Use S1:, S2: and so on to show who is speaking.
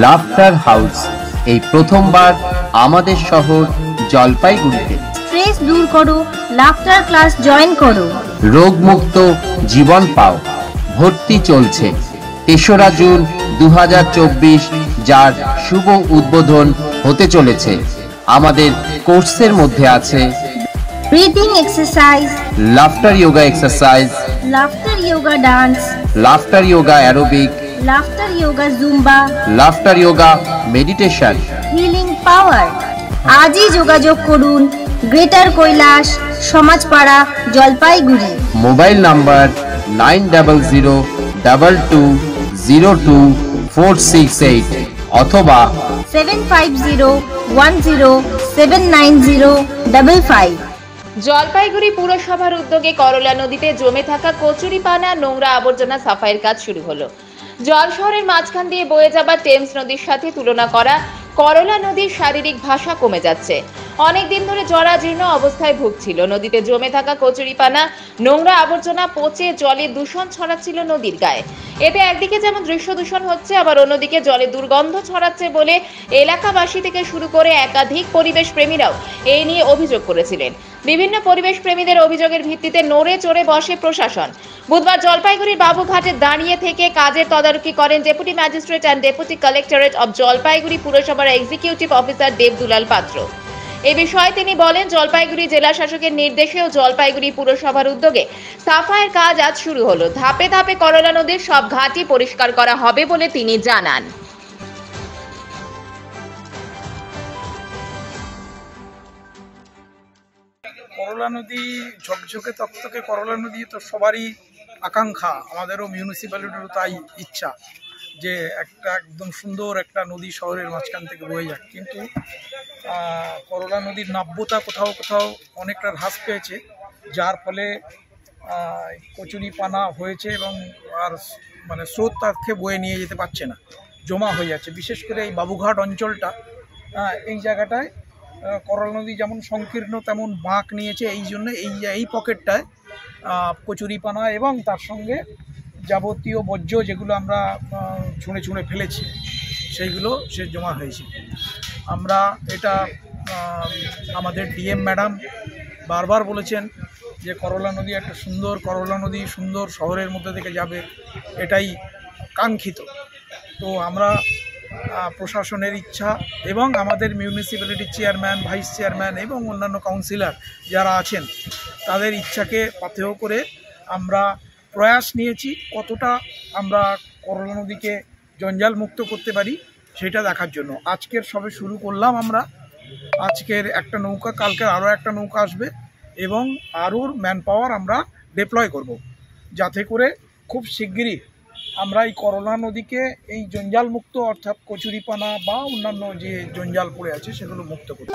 S1: Laughter house এই প্রথমবার আমাদের শহর জলপাইগুড়িতে।
S2: স্ট্রেস দূর করো, লাফটার ক্লাস জয়েন করো,
S1: রোগমুক্ত জীবন পাও। ভর্তি চলছে ৩রা জুন ২০২৪, যার শুভ উদ্বোধন হতে চলেছে। আমাদের কোর্সের মধ্যে আছে
S2: breathing exercise,
S1: laughter yoga exercise,
S2: laughter yoga dance,
S1: laughter yoga aerobic,
S2: laughter yoga Zumba,
S1: laughter yoga meditation,
S2: healing পাওয়ার। আজই যোগাযোগ করুন greater Kailash, Samajpara, Jalpaiguri.
S1: Mobile number 9002220248 অথবা
S2: 7501079055।
S3: জলপাইগুড়ি পুরসভার উদ্যোগে করলা নদীতে জমে থাকা কচুরিপানা, নোংরা আবর্জনা সাফাইয়ের কাজ শুরু হলো। জল শহরের মাঝখান দিয়ে বয়ে যাওয়া টেমস নদীর সাথে তুলনা করা করলা নদীর শারীরিক ভাষা কমে যাচ্ছে। অনেকদিন ধরে জরাজীর্ণ অবস্থায় ভুগছিল। নদীতে জমে থাকা কচুরিপানা, নোংরা আবর্জনা পচে জলে দূষণ ছড়াচ্ছিল নদীর গায়ে। এতে একদিকে যেমন দৃশ্য দূষণ হচ্ছে, আবার অন্যদিকে জলে দুর্গন্ধ ছড়াচ্ছে বলে এলাকাবাসী থেকে শুরু করে একাধিক পরিবেশ প্রেমীরাও এই নিয়ে অভিযোগ করেছিলেন। বিভিন্ন পরিবেশ প্রেমীদের অভিযোগের ভিত্তিতে নড়ে চড়ে বসে প্রশাসন। বুধবার জলপাইগুড়ির বাবুঘাটে দাঁড়িয়ে থেকে কাজের তদারকি করেন deputy magistrate and deputy collectorate of Jalpaiguri পুরসভার এক্সিকিউটিভ অফিসার দেবদুলাল পাত্র। এই বিষয়ে তিনি বলেন, জলপাইগুড়ি জেলা শাসকের নির্দেশে ও জলপাইগুড়ি পুরসভার উদ্যোগে সাফাইয়ের কাজ আজ শুরু হলো। ধাপে ধাপে করলা নদীর সব ঘাটই পরিষ্কার করা হবে বলে তিনি জানান।
S4: করলা নদী ঝকঝকে তকতকে করলা নদী তো সবারই আকাঙ্ক্ষা, আমাদেরও মিউনিসিপ্যালিটিরও তাই ইচ্ছা যে একটা একদম সুন্দর একটা নদী শহরের মাঝখান থেকে বয়ে যাক। কিন্তু করলা নদীর নাব্যতা কোথাও কোথাও অনেকটা হ্রাস পেয়েছে, যার ফলে কচুরিপানা হয়েছে এবং আর মানে স্রোত তাকে বয়ে নিয়ে যেতে পারছে না, জমা হয়ে যাচ্ছে। বিশেষ করে এই বাবুঘাট অঞ্চলটা, এই জায়গাটায় করলা নদী যেমন সংকীর্ণ তেমন বাঁক নিয়েছে। এই জন্য এই পকেটটায় কচুরিপানা এবং তার সঙ্গে যাবতীয় বর্জ্য যেগুলো আমরা ছুঁড়ে ছুঁড়ে ফেলেছি সেইগুলো সে জমা হয়েছে। আমরা এটা আমাদের ডিএম ম্যাডাম বারবার বলেছেন যে করলা নদী একটা সুন্দর, করলা নদী সুন্দর শহরের মধ্যে থেকে যাবে, এটাই কাঙ্ক্ষিত। তো আমরা প্রশাসনের ইচ্ছা এবং আমাদের মিউনিসিপ্যালিটির চেয়ারম্যান, ভাইস চেয়ারম্যান এবং অন্যান্য কাউন্সিলর যারা আছেন তাদের ইচ্ছাকে পাথেয় করে আমরা প্রয়াস নিয়েছি কতটা আমরা করলা নদীকে জঞ্জাল মুক্ত করতে পারি সেটা দেখার জন্য। আজকের সবে শুরু করলাম আমরা, আজকের একটা নৌকা, কালকে আরও একটা নৌকা আসবে এবং আরও ম্যান পাওয়ার আমরা ডিপ্লয় করব, যাতে করে খুব শিগগিরই আমরা এই করলা নদীকে এই জঞ্জাল মুক্ত, অর্থাৎ কচুরিপানা বা অন্যান্য যে জঞ্জাল পড়ে আছে সেগুলো মুক্ত করি।